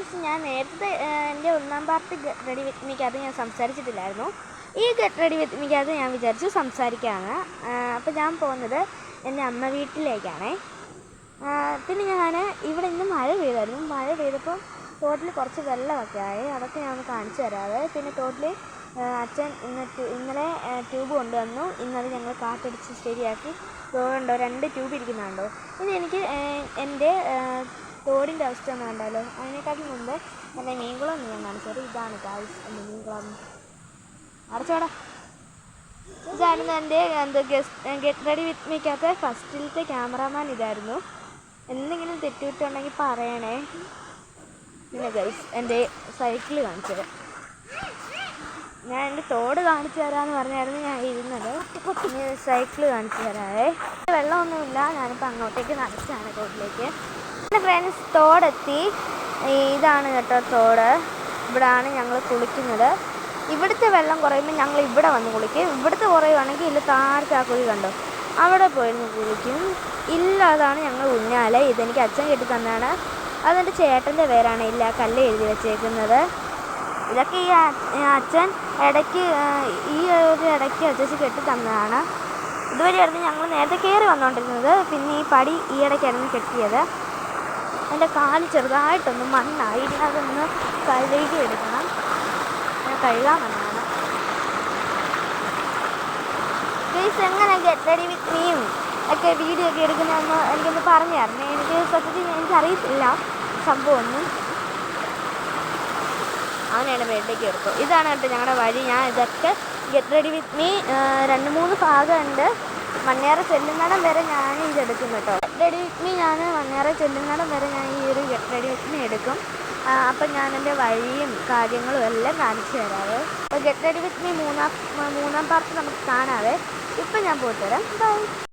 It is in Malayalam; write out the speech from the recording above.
ഫ്രണ്ട്സ്, ഞാൻ നേരത്തെ എൻ്റെ ഒന്നാം പാർട്ട് ഗെറ്റ് റെഡി വിത്ത് മീക്കകത്ത് ഞാൻ സംസാരിച്ചിട്ടില്ലായിരുന്നു. ഈ ഗെറ്റ് റെഡി വിത്ത് മീക്കകത്ത് ഞാൻ വിചാരിച്ചു സംസാരിക്കാമെന്ന്. അപ്പോൾ ഞാൻ പോകുന്നത് എൻ്റെ അമ്മ വീട്ടിലേക്കാണേ. പിന്നെ ഞാൻ ഇവിടെ ഇന്ന് മഴ പെയ്തായിരുന്നു. മഴ പെയ്തപ്പോൾ തോട്ടിൽ കുറച്ച് വെള്ളമൊക്കെ ആയി. അതൊക്കെ ഞാൻ ഒന്ന് കാണിച്ചു തരാവേ. പിന്നെ തോട്ടിൽ അച്ഛൻ ഇന്നലെ ട്യൂബ് കൊണ്ടുവന്നു. ഇന്നത് ഞങ്ങൾ കാറ്റടിച്ച് ശരിയാക്കി. തോടുണ്ടോ, 2 ട്യൂബ് ഇരിക്കുന്നുണ്ടോ. ഇത് എനിക്ക് എൻ്റെ തോടിൻ്റെ അവസ്ഥ ഒന്ന് കണ്ടാലോ. അതിനെക്കാട്ടിൽ മുമ്പ് എൻ്റെ മീൻകുളം ഞാൻ കാണിച്ചത്. ഇതാണ് ഗായ്സ് എൻ്റെ മീൻകുളം. അടച്ചോടാ. ഇതായിരുന്നു എൻ്റെ ഗെറ്റ് റെഡി വിത്ത് മീക്കകത്ത് ഫസ്റ്റിലത്തെ ക്യാമറാമാൻ ഇതായിരുന്നു. എന്തെങ്കിലും തെറ്റുവിട്ടുണ്ടെങ്കിൽ പറയണേ. പിന്നെ ഗൈസ് എൻ്റെ സൈക്കിൾ കാണിച്ചു തരാം. ഞാൻ എൻ്റെ തോട് കാണിച്ചു തരാമെന്ന് പറഞ്ഞായിരുന്നു ഞാൻ ഇരുന്നത്. ഇനി സൈക്കിൾ കാണിച്ചു തരാവേ. വെള്ളമൊന്നുമില്ല. ഞാനിപ്പോൾ അങ്ങോട്ടേക്ക് നടക്കുകയാണ് തോട്ടിലേക്ക്. പിന്നെ ഫ്രണ്ട്സ്, തോടെത്തി. ഇതാണ് കേട്ടോ തോട്. ഇവിടെയാണ് ഞങ്ങൾ കുളിക്കുന്നത്. ഇവിടുത്തെ വെള്ളം കുറയുമ്പോൾ ഞങ്ങൾ ഇവിടെ വന്ന് കുളിക്കും. ഇവിടുത്തെ കുറയുവാണെങ്കിൽ ഇല്ല താഴത്തെ ആ കുഴി കണ്ടോ, അവിടെ പോയിരുന്നു കുളിക്കും. ഇല്ല, അതാണ് ഞങ്ങൾ ഊഞ്ഞാല്. ഇതെനിക്ക് അച്ഛൻ കെട്ടി തന്നാണ്. അതെൻ്റെ ചേട്ടൻ്റെ പേരാണ് ഇല്ല കല്ല് എഴുതി വെച്ചേക്കുന്നത്. ഇതൊക്കെ ഈ അച്ഛൻ ഇടയ്ക്ക് ഇടയ്ക്ക് അച്ഛൻ കെട്ടി തന്നതാണ്. ഇതുവരെയായിരുന്നു ഞങ്ങൾ നേരത്തെ കയറി വന്നുകൊണ്ടിരുന്നത്. പിന്നെ ഈ പടി ഈ ഇടയ്ക്കായിരുന്നു കെട്ടിയത്. എൻ്റെ കാല് ചെറുതായിട്ടൊന്ന് മണ്ണായി. അതൊന്ന് കഴുകി എടുക്കണം. ഞാൻ കഴുകാൻ വന്നതാണ്. പ്ലീസ് എങ്ങനെ ഗെറ്റ് റെഡി വിത്ത് മീയും ഒക്കെ വീഡിയോ ഒക്കെ എടുക്കുന്നതെന്ന് എനിക്കൊന്ന് പറഞ്ഞു തരണേ. എനിക്ക് സത്യത്തിൽ എനിക്കറിയത്തില്ല സംഭവമൊന്നും. അങ്ങനെയാണ് ബേഡേക്ക് എടുക്കും. ഇതാണ് കേട്ടോ ഞങ്ങളുടെ വഴി. ഞാൻ ഇതൊക്കെ ഗെറ്റ് റെഡി വിത്ത് മീ 2-3 ഭാഗമുണ്ട്. മണ്ണേറെ ചെല്ലുന്നിടം വരെ ഞാൻ ഇതെടുക്കും കേട്ടോ. ഗെറ്റ് റെഡി വിത്ത് മീ ഞാൻ മണ്ണേറെ ചെല്ലുന്നിടം വരെ ഞാൻ ഈ ഒരു ഗെറ്റ് റെഡി വിത്ത് മീ എടുക്കും. അപ്പം ഞാൻ എൻ്റെ വഴിയും കാര്യങ്ങളും എല്ലാം കാണിച്ചു തരാവേ. അപ്പോൾ ഗെറ്റ് റെഡി വിത്ത് മീ മൂന്നാം പാർട്ട് നമുക്ക് കാണാവേ. ഇപ്പം ഞാൻ പോയിട്ട് വരാം. ബൈ.